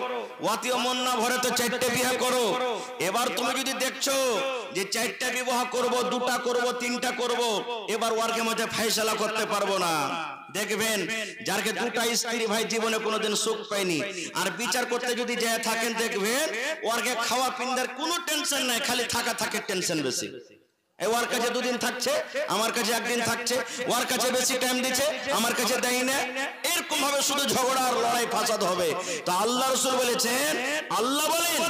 ওয়াতিও মন না ভরে তো 4টা বিয়ে করো। এবার তুমি যদি দেখছো যে 4টা বিবাহ করব, 2টা করব, 3টা করব, এবার ওয়ার্কের মধ্যে ফয়সালা করতে পারবো না, দেখবেন যার 2টা স্ত্রী ভাই জীবনে কোনোদিন সুখ পায়নি, আর বিচার করতে যদি যায় থাকেন, দেখবেন ওয়ার্কে খাওয়া পিন্দার কোনো টেনশন নাই, খালি থাকা থাকে টেনশন বেশি। ওর কাছে 2 দিন থাকছে, আমার কাছে 1 দিন থাকছে, ওর কাছে বেশি টাইম দিচ্ছে, আমার কাছে দেয় না, এরকম ভাবে শুধু ঝগড়া আর লড়াই ফাসাদ হবে। তো আল্লাহ রাসূল বলেছেন, আল্লাহ বলেন,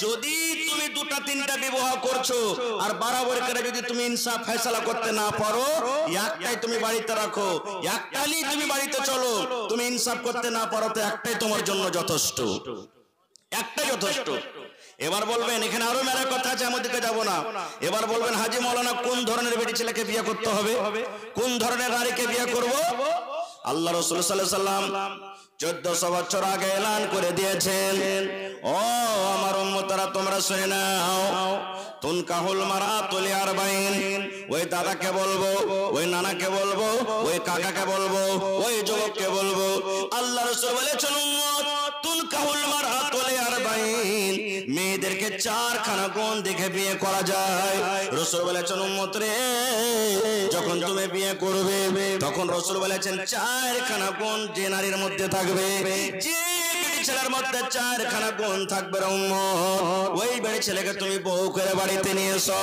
যদি তুমি 2টা 3টা বিবাহ করছো আর বরাবর করে যদি তুমি ইনসাফ ফয়সালা করতে না পারো, একটাই তুমি বাড়িতে রাখো, একটাই তুমি বাড়িতে চলো, তুমি ইনসাফ করতে না পারো তো একটাই তোমার জন্য যথেষ্ট, একটাই যথেষ্ট। এবার বলবেন, এখানে আরো মেলা কথা আছে, আমাদের দিকে যাব না। এবার বলবেন, হাজি মৌলানা, কোন ধরনের বেটি ছেলেকে বিয়ে করতে হবে, কোন ধরনের নারীকে বিয়ে করব? আল্লাহ রাসূল সাল্লাল্লাহু আলাইহি সাল্লাম 1400 বছর আগে এলান করে দিয়েছেন, ও আমার উম্মতরা তোমরা শুনে নাও, তুনকাহুল মারাতু লিআরবাইন, ওই দাদাকে বলবো, ওই নানাকে বলবো, ওই কাকাকে বলবো, ওই যুবককে বলবো, আল্লাহ রাসূল বলেছেন উম্মত তুনকাহুল মারাতু লিআরবাইন, মেয়েদেরকে চারখানা গুণ দেখে বিয়ে করা যায়। রাসূল বলেছেন উম্মত রে, যখন তুমি বিয়ে করবে তখন রাসূল বলেছেন চারখানা গুণ যে নারীর মধ্যে থাকবে, যে ছেলের মধ্যে চারখানা গুণ থাকবে উম্মত, ওই বেড়ে ছেলেকে তুমি বউ করে বাড়িতে নিয়ে এসো।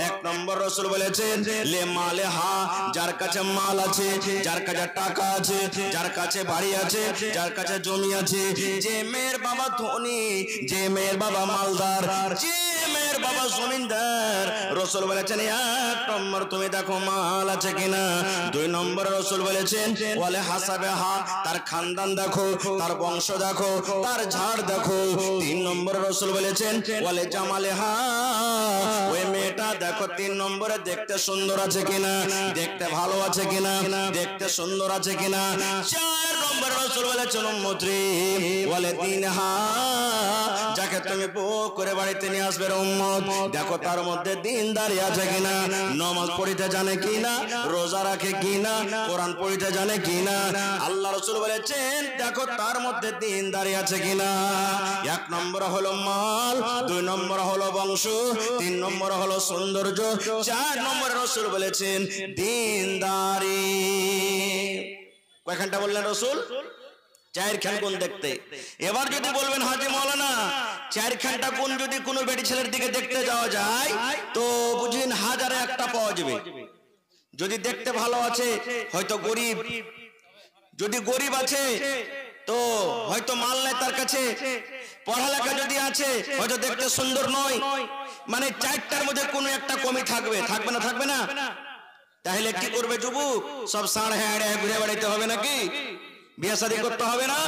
এক নম্বর রাসূল বলেছেন লে মালে হা, যার কাছে মাল আছে, যার কাছে টাকা আছে, যার কাছে বাড়ি আছে, যার কাছে জমি আছে, যে মেয়ের বাবা ধনী, যে মেয়ের বাবা মালদার, যে মেয়ের বাবা জমিনদার, রাসূল বলেছেন এক নম্বর তুমি দেখো মাল আছে কিনা। দুই নম্বর রাসূল বলেছেন ওয়ালে হাসাবে হা, তার খানদান দেখো, তার বংশ দেখো, তার ঝাড় দেখো। তিন নম্বর রাসূল বলেছেন ওয়ালে জামালে হা, ওই মেয়েটা দেখো তিন নম্বরে দেখতে সুন্দর আছে কিনা, দেখতে ভালো আছে কিনা, দেখতে সুন্দর আছে কিনা। চার নম্বর রাসূল বলেছেন উম্মত রে ওয়ালে দিনহা, যাকে তুমি বউ করে বাড়িতে নিয়ে আসবে উম্মত দেখো তার মধ্যে দিনদারি আছে কিনা, নামাজ পড়িতে জানে কিনা, রোজা রাখে কিনা, কোরআন পড়িতে জানে কিনা। আল্লাহ রাসূল বলেছেন দেখো তার মধ্যে দিনদারি আছে কিনা। এক নম্বর হলো মাল, দুই নম্বর হলো বংশ, তিন নম্বর হলো সৌন্দর্য, চার নম্বর রাসূল বলেছেন দিনদারি। কয়খানটা বললেন রাসূল? চারখান গুণ দেখতে। এবার যদি বলবেন হাজী মাওলানা চারখানটা গুণ যদি কোনো বেটি ছেলের দিকে দেখতে যাওয়া যায় তো বুঝিন হাজারে একটা পাওয়া যাবে। যদি দেখতে ভালো আছে হয়তো গরিব, যদি গরিব আছে তো হয়তো মাল নাই তার কাছে, পড়ালেখা যদি আছে হয়তো দেখতে সুন্দর নয়, মানে চারটার মধ্যে কোনো একটা কমি থাকবে, থাকবে না? থাকবে না? তাহলে কি করবে যুবক? সব সাড় হ্যাঁ ঘুরে বেড়াইতে হবে নাকি? বিয়ে শাদী করতে হবে না?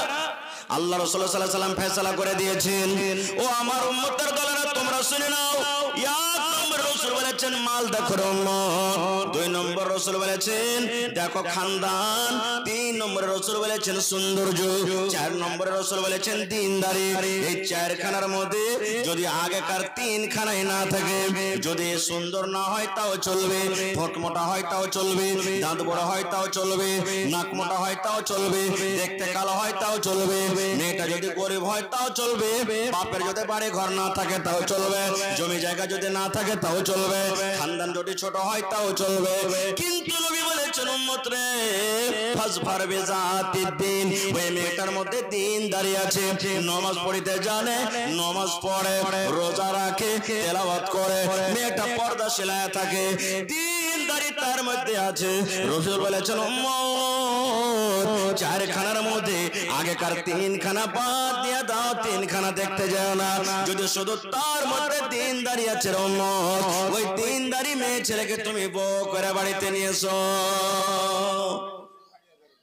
আল্লাহ রাসূল সাল্লাল্লাহু আলাইহি ওয়াসাল্লাম ফয়সালা করে দিয়েছেন, ও আমার উম্মতের দলেরা তোমরা শুনে নাও। এক নম্বর রাসূল বলেছেন মাল দেখো উম্মত, দুই নম্বর রাসূল বলেছেন দেখো খানদান, তিন নম্বর রাসূল বলেছেন সৌন্দর্য, চার নম্বর রাসূল বলেছেন দিনদারি। এই চারখানার মধ্যে যদি আগেকার তিনখানাই না থাকে, যদি সুন্দর না হয় তাও চলবে, ঠোঁট মোটা হয় তাও চলবে, দাঁত বড় হয় তাও চলবে, নাক মোটা হয় তাও চলবে, দেখতে কালো হয় তাও চলবে, মেয়েটা যদি গরিব হয় তাও চলবে, বাপের যদি বাড়ি ঘর না থাকে তাও চলবে, জমি জায়গা যদি না থাকে তাও চলবে, খানদান যদি ছোট হয় তাও চলবে। কিন্তু নবী বলেছেন উম্মত রে ফাজফার বিজাতিদ্দিন, ওই মেয়েটার মধ্যে দিনদারি আছে, নামাজ পড়িতে জানে, নামাজ পড়ে, রোজা রাখে, তেলাওয়াত করে, মেয়েটা পর্দাশীল হয়ে থাকে, দিনদারি তার মধ্যে আছে। রাসূল বলেছেন উম্মত চারখানার মধ্যে আগেকার তিনখানা বাদ দিয়ে দাও, তিনখানা দেখতে যাও না। যদি শুধু তার মধ্যে দিনদারি আছে উম্মত, ওই দিনদারি মেয়ে ছেলেকে তুমি বউ করে বাড়িতে নিয়ে এসো।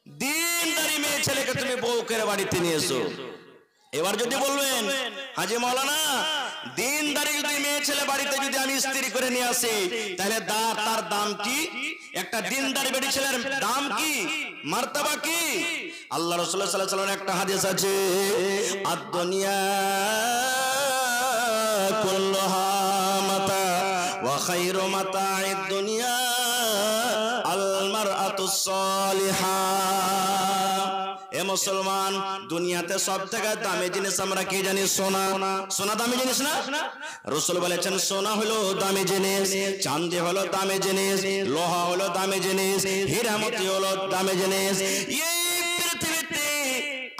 দিনদারি মেয়ে ছেলেকে তুমি বউ করে বাড়িতে নিয়ে এসো। এবার যদি বলবেন হাজী মাওলানা দিনদারি যদি মেয়ে ছেলে বাড়িতে যদি আমি স্ত্রী করে নিয়ে আসি তাহলে তার দাম কি? একটা দিনদারি বেটি ছেলের দাম কি, মার্তবা কি? আল্লাহ রাসূল সাল্লাল্লাহু আলাইহি ওয়াসাল্লাম একটা হাদিস আছে, আদ-দুনিয়া কুল্লুহা মাতা ওয়া খায়রু মাতা'id দুনিয়া আল মারআতুস সালিহা। এ মুসলমান, দুনিয়াতে সব থেকে দামি জিনিস আমরা কি জানি? সোনা। সোনা দামি জিনিস না? রাসূল বলেছেন সোনা হলো দামি জিনিস, চাঁদি হলো দামি জিনিস, লোহা হলো দামি জিনিস, হীরা মতি হলো দামি জিনিস। এই পৃথিবীতে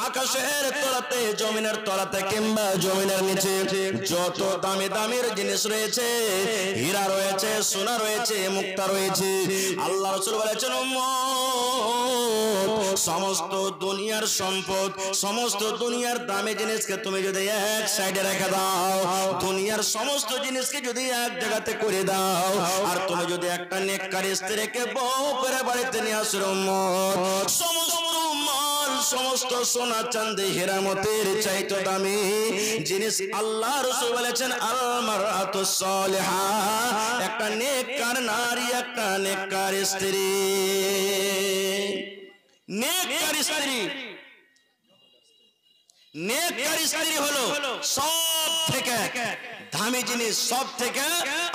আকাশের তলাতে, জমিনের তলাতে কিংবা জমিনের নিচে যত দামি দামির জিনিস রয়েছে, হীরা রয়েছে, সোনা রয়েছে, মুক্তা রয়েছে, আল্লাহ রাসূল বলেছেন সমস্ত দুনিয়ার সম্পদ, সমস্ত দুনিয়ার দামি জিনিসকে তুমি যদি এক সাইডে রেখে দাও, দুনিয়ার সমস্ত জিনিসকে যদি এক জায়গাতে করে দাও, আর তুমি যদি একটা নেককার স্ত্রীকে বউ করে বাড়িতে নিয়ে আসো উম্মত, সমস্ত মাল, সমস্ত সোনা চাঁদি হীরা মতির চাইতে দামি জিনিস আল্লাহ রাসূল বলেছেন আল মারআতুস সালিহা, একটা নেককার নারী, একটা নেককার স্ত্রী। নেককার স্ত্রী, নেককার স্ত্রী হলো সব থেকে দামি জিনিস, সব থেকে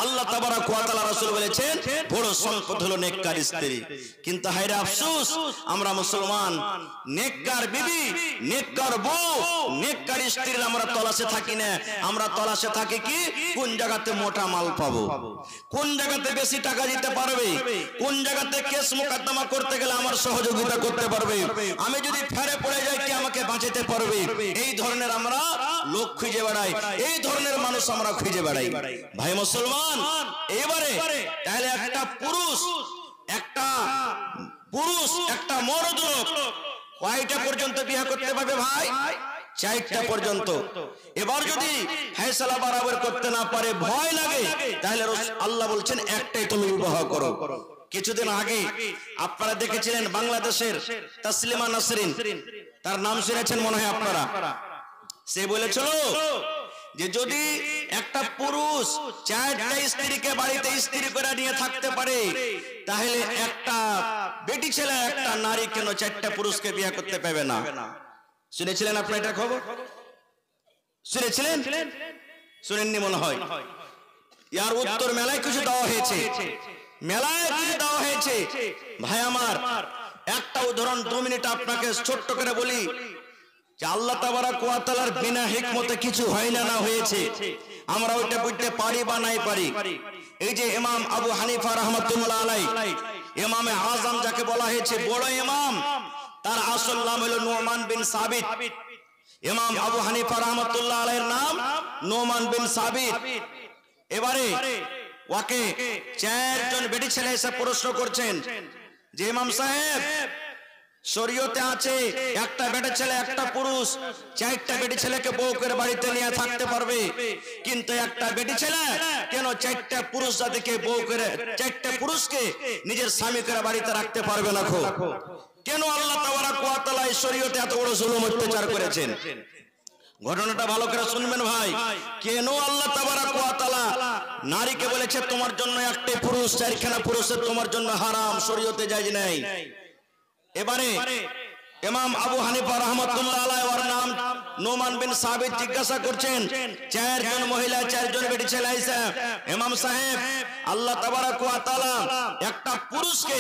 আল্লাহ তাবারক ওয়া তাআলা রাসূল বলেছেন বড় সম্পদ হলো নেককার স্ত্রী। কিন্তু হায়রে আফসোস, আমরা মুসলমান নেককার বিবি, নেককার বউ, নেককার স্ত্রীর আমরা তলাশে থাকি না। আমরা তলাশে থাকি কি কোন জায়গাতে মোটা মাল পাবো, কোন জায়গাতে বেশি টাকা দিতে পারবে, কোন জায়গাতে কেস মোকদ্দমা করতে গেলে আমার সহযোগিতা করতে পারবে, আমি যদি ফেরে পড়ে যাই কি আমাকে বাঁচাতে পারবে। এই ধরনের আমরা লোক খুঁজে বেড়াই, এই ধরনের মানুষ আমরা খুঁজে বেড়াই। ভাই মুসলমান, এবারে তাহলে একটা পুরুষ একটা মরদ লোক কয়টা পর্যন্ত বিয়ে করতে পারবে ভাই? 4টা পর্যন্ত। এবার যদি ফয়সালা বরাবর করতে না পারে, ভয় লাগে, তাহলে আল্লাহ বলছেন একটাই তুমি বিবাহ করো। কিছুদিন আগে আপনারা দেখেছিলেন বাংলাদেশের তাসলিমা নাসরিন, তার নাম শুনেছেন মনে হয় আপনারা। সে বলেছিল যে যদি একটা পুরুষ 4টা স্ত্রীকে বাড়িতে স্ত্রী করে নিয়ে থাকতে পারে, তাহলে একটা বেটি ছেলে একটা নারী কেন 4টা পুরুষকে বিয়ে করতে পাবে না? শুনেছিলেন আপনি এটা খবর? শুনেছিলেন? শুনেননি মনে হয়। ইয়ার উত্তর মেলায় কিছু দেওয়া হয়েছে, মেলায় কিছু দেওয়া হয়েছে। ভাই আমার, একটা উদাহরণ 2 মিনিট আপনাকে ছোট্ট করে বলি যে আল্লাহ তাবারক ওয়া তাআলার বিনা হিকমতে কিছু হয় না, না হয়েছে। আমরা ওইটা বুঝতে পারি বা নাই পারি। এই যে ইমাম আবু হানিফা রাহমাতুল্লাহ আলাইহি, ইমামে আযম যাকে বলা হয়েছে বড় ইমাম, তার আসল নাম হলো নুমান বিন সাবিত। ইমাম আবু হানিফা রাহমাতুল্লাহ আলাইহির নাম নুমান বিন সাবিত। এবারে ওকে 4 জন বেটি ছেলে এসে প্রশ্ন করছেন যে ইমাম সাহেব, শরীয়তে আছে একটা বেটি ছেলে একটা পুরুষ 4টা বেটি ছেলেকে বউ করে বাড়িতে নিয়ে থাকতে পারবে, কিন্তু একটা বেটি ছেলে কেন 4টা পুরুষ জাতিকে বউ করে 4টা পুরুষকে নিজের স্বামী করে বাড়িতে রাখতে পারবে না? কেন আল্লাহ তাবারক ওয়া তাআলা এই শরীয়তে এত বড় জুলুম অত্যাচার করেছেন? ঘটনাটা ভালো করে শুনবেন ভাই। কেন আল্লাহ তাবারক ওয়া তাআলা নারীকে বলেছে তোমার জন্য একটাই পুরুষ, 4খানা পুরুষের তোমার জন্য হারাম, শরীয়তে জায়েজ নাই? এবারে ইমাম আবু হানিফা রাহমাতুল্লাহ আলাইহি ওর নাম নুমান বিন সাবিত জিজ্ঞাসা করছেন 4 জন মহিলা 4 জন বেটি ছেলে আইসা, ইমাম সাহেব আল্লাহ তাবারক ওয়া তাআলা একটা পুরুষকে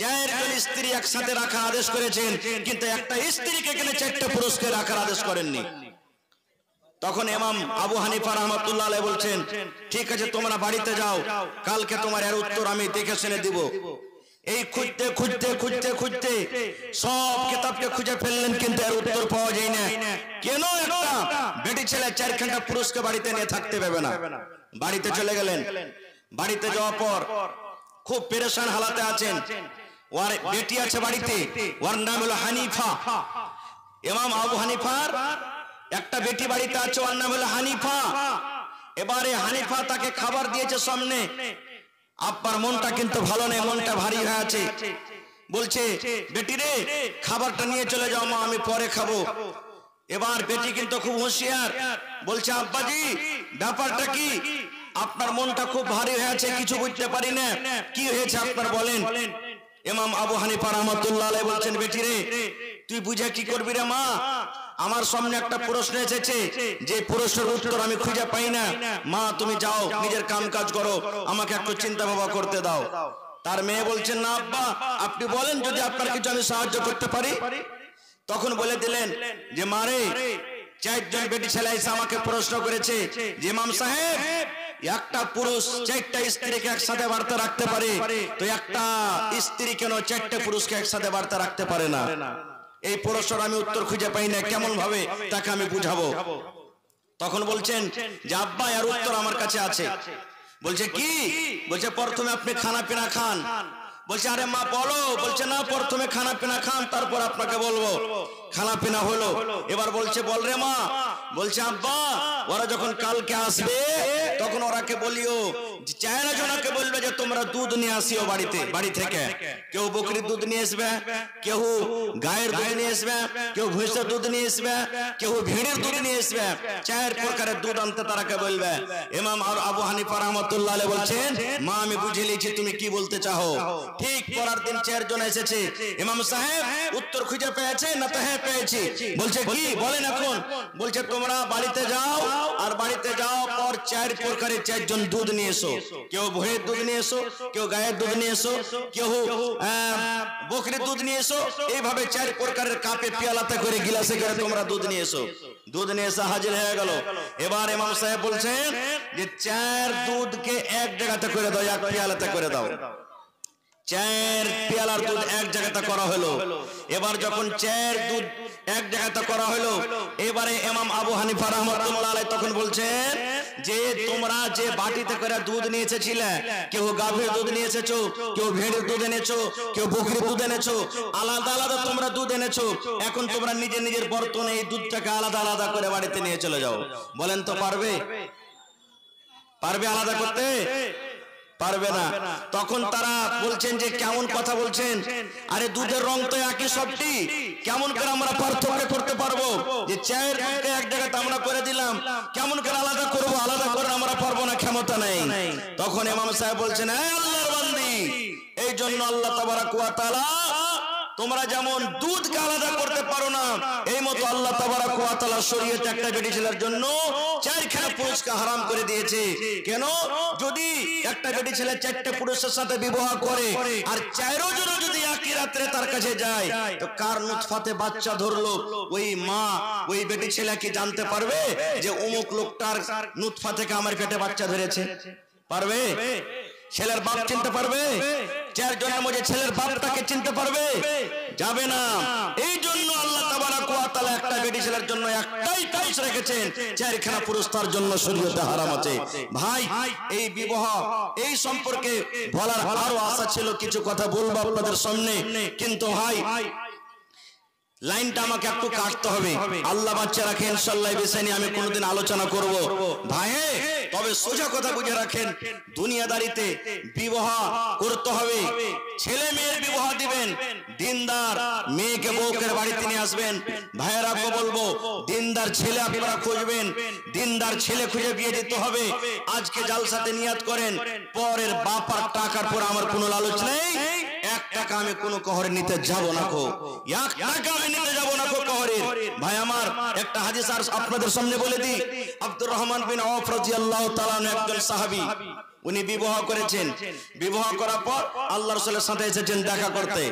4 জন স্ত্রী একসাথে রাখা আদেশ করেছেন, কিন্তু একটা স্ত্রীকে কেন 4টা পুরুষকে রাখার আদেশ করেননি? তখন ইমাম আবু হানিফা রাহমাতুল্লাহ আলাইহি বলছেন ঠিক আছে তোমরা বাড়িতে যাও, কালকে তোমার এর উত্তর আমি দেখে শুনে দিব। এই খুঁজতে খুঁজতে খুঁজতে খুঁজতে সব কিতাবকে খুঁজে ফেললেন, কিন্তু এর উত্তর পাওয়া যায় না। কেন একটা বেটি ছেলে 4খানা পুরুষকে বাড়িতে নিয়ে থাকতে পারবে না? বাড়িতে চলে গেলেন। বাড়িতে যাওয়ার পর খুব পেরেশান হালাতে আছেন। ওর বেটি আছে বাড়িতে, ওর নাম হলো হানিফা। ইমাম আবু হানিফার একটা বেটি বাড়িতে আছে, ওর নাম হলো হানিফা। এবারে হানিফা তাকে খাবার দিয়েছে সামনে। আব্বার মনটা কিন্তু ভালো নেই, মনটা ভারী হয়ে আছে। বলছে বেটি রে খাবারটা নিয়ে চলে যাও মা, আমি পরে খাবো। এবার বেটি কিন্তু খুব হুঁশিয়ার, বলছে আব্বাজি ব্যাপারটা কি? আপনার মনটা খুব ভারী হয়ে আছে, কিছু বুঝতে পারি না, কি হয়েছে আপনার বলেন। ইমাম আবু হানিফা রাহমাতুল্লাহ আলাইহি বলছেন বেটি রে তুই বুঝে কি করবি রে মা, আমার সামনে একটা প্রশ্ন এসেছে, যে প্রশ্নের উত্তর আমি খুঁজে পাই না। মা তুমি যাও নিজের কাম কাজ করো, আমাকে একটু চিন্তা ভাবনা করতে দাও। তার মেয়ে বলছেন না আব্বা আপনি বলেন, যদি আপনার কিছু আমি সাহায্য করতে পারি। তখন বলে দিলেন যে মারে 4 জন বেটি ছেলে এসে আমাকে প্রশ্ন করেছে যে ইমাম সাহেব একটা পুরুষ 4টা স্ত্রীকে একসাথে বাড়িতে রাখতে পারে, তো একটা স্ত্রী কেন 4টা পুরুষকে একসাথে বাড়িতে রাখতে পারে না? এই প্রশ্নের আমি উত্তর খুঁজে পাই না, কেমন ভাবে তাকে আমি বুঝাবো। তখন বলছেন যে আব্বা এর উত্তর আমার কাছে আছে। বলছে কি? বলছে প্রথমে আপনি খানা পিনা খান। বলছে আরে মা বলো। বলছে না প্রথমে খানা পিনা খান তারপর আপনাকে বলবো। খানা পিনা হলো, এবার বলছে বল রে মা। বলছে আব্বা ওরা যখন কালকে আসবে তখন ওরাকে বলিও, চায়না জনকে বলবে যে তোমরা দুধ নিয়ে আসিও বাড়ি থেকে। কেউ বকরির দুধ নিয়ে আসবে, কেউ গায়ের দুধ নিয়ে আসবে, কেউ ভৈঁসের দুধ নিয়ে আসবে, কেউ ভেড়ের দুধ নিয়ে আসবে। 4 প্রকারের দুধ আনতে তারাকে বলবে। ইমাম আবু হানিফা রাহমাতুল্লাহ আলাইহি বলছেন, মা আমি বুঝে নিয়েছি তুমি কি বলতে চাও। ঠিক পরের দিন 4 জন এসেছে। ইমাম সাহেব উত্তর খুঁজে পেয়েছে না? তো হ্যাঁ পেয়েছি। বলছে কি বলেন এখন? বলছে তোমরা বাড়িতে যাও, আর বাড়িতে যাও পর 4 প্রকারের 4 জন দুধ নিয়ে এসো। কেউ ভৈঁসের দুধ নিয়ে এসো, কেউ গায়ের দুধ নিয়ে এসো, কেউ বকরির দুধ নিয়ে এসো। এইভাবে 4 প্রকারের কাপে পেয়ালাতে করে গিলাসে করে তোমরা দুধ নিয়ে এসো। দুধ নিয়ে এসে হাজির হয়ে গেল। এবার ইমাম সাহেব বলছেন যে 4 দুধকে এক জায়গাতে করে দাও, এক পেয়ালাতে করে দাও। 4 পেয়ালার দুধ এক জায়গাতে করা হলো। এবার যখন 4 দুধ এক জায়গাতে করা হলো, এবারে ইমাম আবু হানিফা রাহমাতুল্লাহ আলাইহি তখন বলছেন যে তোমরা যে বাটিতে করে দুধ নিয়ে এসেছিলে, কেউ গাভীর দুধ নিয়ে এসেছো, কেউ ভেড়ের দুধ এনেছো, কেউ বকরির দুধ এনেছো, আলাদা আলাদা তোমরা দুধ এনেছো। এখন তোমরা নিজের নিজের বর্তনে এই দুধটাকে আলাদা আলাদা করে বাড়িতে নিয়ে চলে যাও। বলেন তো পারবে? পারবে আলাদা করতে? পারবে না। তখন তারা বলছেন যে কেমন কথা বলছেন, আরে দুধের রং তো একই সবটি, কেমন করে আমরা পার্থক্য করতে পারবো? যে 4 দুধকে এক জায়গাতে আমরা করে দিলাম, কেমন করে আলাদা করবো? আলাদা করে আমরা পারবো না, ক্ষমতা নেই। তখন ইমাম সাহেব বলছেন, হে আল্লাহর বান্দি, এই জন্য আল্লাহ তাবারাক ওয়া তাআলা তোমরা যেমন দুধকে আলাদা করতে পারো না, এই মতো আল্লাহ তাবারাক ওয়া তাআলা শরীয়তে একটা বেটি ছেলের জন্য 4খানা পুরুষকে হারাম করে দিয়েছে। কেন? যদি একটা বেটি ছেলে 4টে পুরুষের সাথে বিবাহ করে আর 4 জন যদি একই রাত্রে তার কাছে যায়, তো কার নুতফাতে বাচ্চা ধরলো, ওই মা ওই বেটি ছেলে কি জানতে পারবে যে অমুক লোকটার নুতফা থেকে আমার পেটে বাচ্চা ধরেছে? পারবে? ছেলের বাপ চিনতে পারবে? 4 জনের মধ্যে ছেলের বাপটাকে চিনতে পারবে? যাবে না। এই জন্য আল্লাহ তাবারাক ওয়া তাআলা একটা বেটি ছেলের জন্য একটাই পুরুষ রেখেছেন, 4খানা পুরুষ তার জন্য শরীয়তে হারাম আছে। ভাই, এই বিবাহ এই সম্পর্কে বলার আরো আশা ছিল, কিছু কথা বলবো আপনাদের সামনে, কিন্তু ভাই লাইনটা আমাকে একটু কাটতে হবে। আল্লাহ বাচ্চা রাখে, ইনশাআল্লাহ এই বিষয় নিয়ে আমি কোনোদিন আলোচনা করব। ভাই তবে সোজা কথা বুঝে রাখেন, দুনিয়াদারিতে বিবাহ করতে হবে, ছেলে মেয়ের বিবাহ দিবেন, দিনদার মেয়েকে বউ করে বাড়িতে নিয়ে আসবেন। ভাইয়েরাকে বলবো, দিনদার ছেলে আপনারা খুঁজবেন, দিনদার ছেলে খুঁজে বিয়ে দিতে হবে। আজকে জালসাতে নিয়াত করেন, পরের বাপার টাকার পর আমার কোনো লালচ নেই, 1 টাকা আমি কোনো কহরে নিতে যাব না কো, 1 টাকা আমি নিতে যাব না কো কহরে। ভাই আমার একটা হাদিস আর আপনাদের সামনে বলে দিই। আব্দুর রহমান বিন আওফ রাদিয়াল্লাহু তাআলা একজন সাহাবী, উনি বিবাহ করেছেন। বিবাহ করার পর আল্লাহর রাসূলের সাথে এসেছেন দেখা করতে।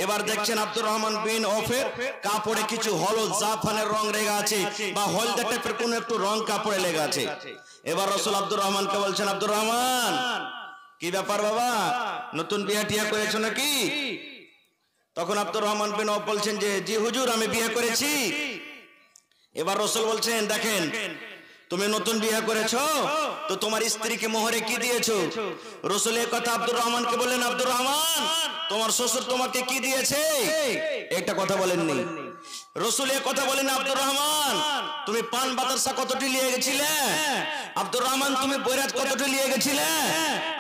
এবার দেখছেন আব্দুর রহমান বিন আওফের কাপড়ে কিছু হলুদ জাফরানের রং লেগে আছে, বা হলদে টাইপের কোন একটু রং কাপড়ে লেগে আছে। এবার রাসূল আব্দুর রহমানকে বলছেন, আব্দুর রহমান কি ব্যাপার বাবা, নতুন বিয়ে টিয়া করেছো নাকি? তখন আব্দুর রহমান বিন আওফ বলছেন যে জি হুজুর আমি বিয়ে করেছি। এবার রাসূল বলছেন, দেখেন তুমি নতুন বিয়ে করেছো, তো তোমার স্ত্রীকে মোহরে কি দিয়েছো? রাসূল এই কথা আব্দুর রহমানকে বললেন, আব্দুর রহমান তোমার শ্বশুর তোমাকে কি দিয়েছে? একটা কথা বলেননি। রাসূল এই কথা বলেন, আব্দুর রহমান তুমি পান বাতাসা কতটি নিয়ে গেছিলে? আব্দুর রহমান তুমি বৈরাত কতটি নিয়ে গেছিলে?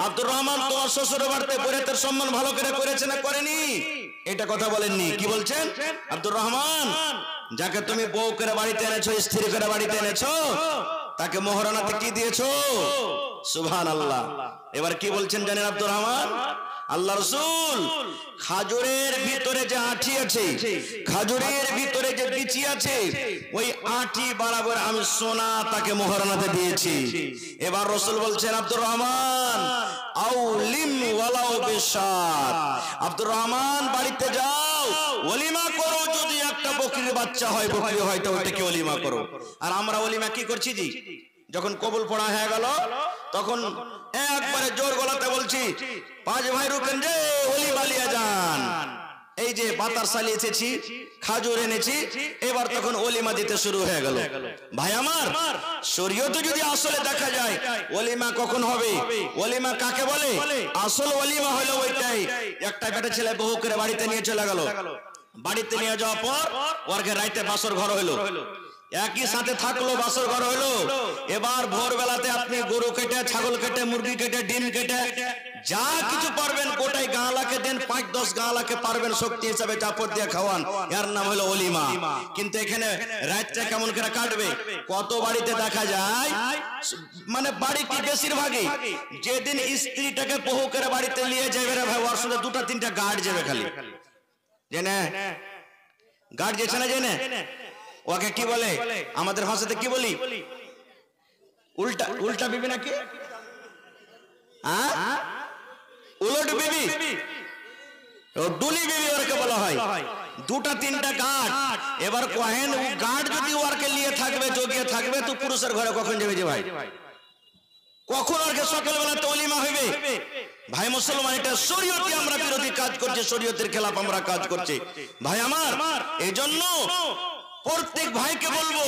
আব্দুর রহমান তোমার শ্বশুরের বাড়িতে বৈরাতের সম্মান ভালো করে করেছে না করেনি? এটা কথা বলেননি। কি বলছেন? আব্দুর রহমান যাকে তুমি বউ করে বাড়িতে এনেছো, স্ত্রী করে বাড়িতে এনেছো, তাকে মোহরানাতে কি দিয়েছো? সুবহানাল্লাহ। এবার কি বলছেন জানেন আব্দুর রহমান? আল্লাহ রাসূল খাজুরের ভিতরে যে আঁটি আছে, খাজুরের ভিতরে যে বিচি আছে, ওই আঁটি বরাবর আমি সোনা তাকে মোহরানাতে দিয়েছি। এবার রাসূল বলছেন, আব্দুর রহমান আউলিম ওয়ালাউ বিশাত, আব্দুর রহমান বাড়িতে যাও, ওলিমা করো, যদি একটা বকরির বাচ্চা হয়, বকরি হয়, তো ওটাকে ওলিমা করো। আর আমরা ওলিমা কি করছি জি? যখন কবুল পড়া হয়ে গেল তখন একবারে জোর গলাতে বলছি, 5 ভাই রুকেন যে ওলিমা লিয়ে যান। এই যে বাতার চালিয়েছি, খাজুর এনেছি, এবার তখন ওলিমা দিতে শুরু হয়ে গেল। ভাই আমার শরীয়তে যদি আসলে দেখা যায় ওলিমা কখন হবে, ওলিমা কাকে বলে, আসল ওলিমা হলো ওইটাই, একটা বেটা ছেলে বউ করে বাড়িতে নিয়ে চলে গেল। বাড়িতে নিয়ে যাওয়ার পর ওর রাইতে বাসর ঘর হলো। একই সাথে থাকলো, বাসর ঘর হলো। এবার ভোরবেলাতে আপনি গরু কেটে, ছাগল কেটে, মুরগি কেটে, ডিম কেটে, যা কিছু পারবেন গোটাই গাঁলাকে দেন, 5-10 গাঁলাকে পারবেন শক্তি হিসাবে চাপড় দিয়ে খাওয়ান, এর নাম হলো অলিমা। কিন্তু এখানে রাতটা কেমন করে কাটবে? কত বাড়িতে দেখা যায়, মানে বাড়ি কি বেশিরভাগই যেদিন স্ত্রীটাকে বহু করে বাড়িতে নিয়ে যাবে রে ভাই, ওর সাথে 2-3টা গার্ড যাবে খালি, জেনে গার্ড যেছে না, জেনে ওকে কি বলে, আমাদের ভাষাতে কি বলি, উল্টা উল্টা বিবি নাকি, উলট বিবি, ডুলি বিবি ওরকে বলা হয়। 2-3টা গার্ড। এবার কহেন গার্ড যদি ওরকে নিয়ে থাকবে, জগিয়ে থাকবে, তো পুরুষের ঘরে কখন যাবে যে ভাই, কখন ওরকে সকালবেলা তলিমা হইবে? ভাই মুসলমান, এটা শরীয়তে আমরা বিরোধী কাজ করছি, শরীয়তের খেলাফ আমরা কাজ করছি ভাই আমার। এই জন্য প্রত্যেক ভাইকে বলবো,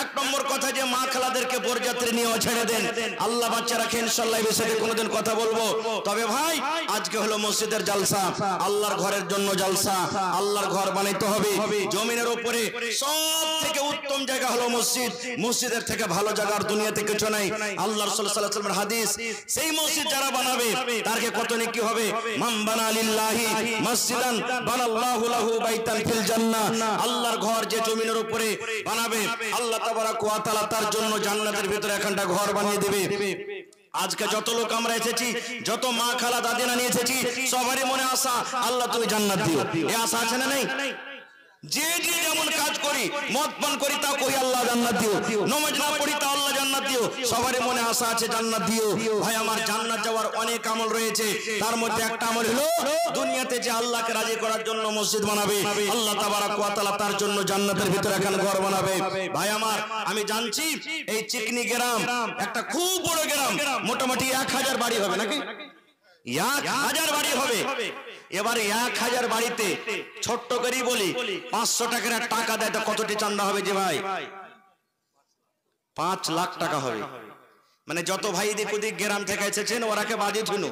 1 নম্বর কথা যে মা খালাদেরকে বরযাত্রী নিয়ে ছেড়ে দেন, আল্লাহ বাচ্চা রাখে, ইনশাআল্লাহ এই বিষয়ে কোনোদিন কথা বলবো। তবে ভাই আজকে হলো মসজিদের জালসা, আল্লাহর ঘরের জন্য জালসা, আল্লাহর ঘর বানাইতে হবে জমিনের উপরে। সব থেকে উত্তম জায়গা হলো মসজিদ, মসজিদের থেকে ভালো জায়গা আর দুনিয়াতে কিছু নাই। আল্লাহ রাসূল সাল্লাল্লাহু আলাইহি ওয়াসাল্লামের হাদিস, সেই মসজিদ যারা বানাবে তারকে কত নেকি হবে। মান বানা লিল্লাহি মসজিদান বানাল্লাহু লাহু বাইতান ফিল জান্নাহ, আল্লাহর ঘর যে জমিনের উপরে বানাবে, আল্লাহ তাবারাক ওয়া তাআলা তার জন্য জান্নাতের ভিতরে একটা ঘর বানিয়ে দেবে। আজকে যত লোক আমরা এসেছি, যত মা খালা দাদিনা নিয়ে এসেছি, সবারই মনে আশা আল্লাহ তুমি জান্নাত দিও, এই আশা আছে না নেই? যে যে যেমন কাজ করি, মদ পান করি তা কই আল্লাহ জান্নাত দিও, নামাজ না পড়ি তা আল্লাহ জান্নাত দিও, সবারই মনে আশা আছে জান্নাত দিও। ভাই আমার, জান্নাত যাওয়ার অনেক আমল রয়েছে, তার মধ্যে একটা আমল হলো দুনিয়াতে যে আল্লাহকে রাজি করার জন্য মসজিদ বানাবে, আল্লাহ তাবারাক ওয়া তাআলা তার জন্য জান্নাতের ভিতরে এখন ঘর বানাবে। ভাই আমার, আমি জানছি এই চিকনি গ্রাম একটা খুব বড় গ্রাম, মোটামুটি 1000 বাড়ি হবে নাকি, 1000 বাড়ি হবে। এবার 1000 বাড়িতে ছোট্ট করে বলি 500 টাকার টাকা দেয়, তো কতটি চান্দা হবে যে ভাই? 5 লাখ টাকা হবে। মানে যত ভাই দিক ওদিক গ্রাম থেকে এসেছেন ওরাকে বাজে শুনো,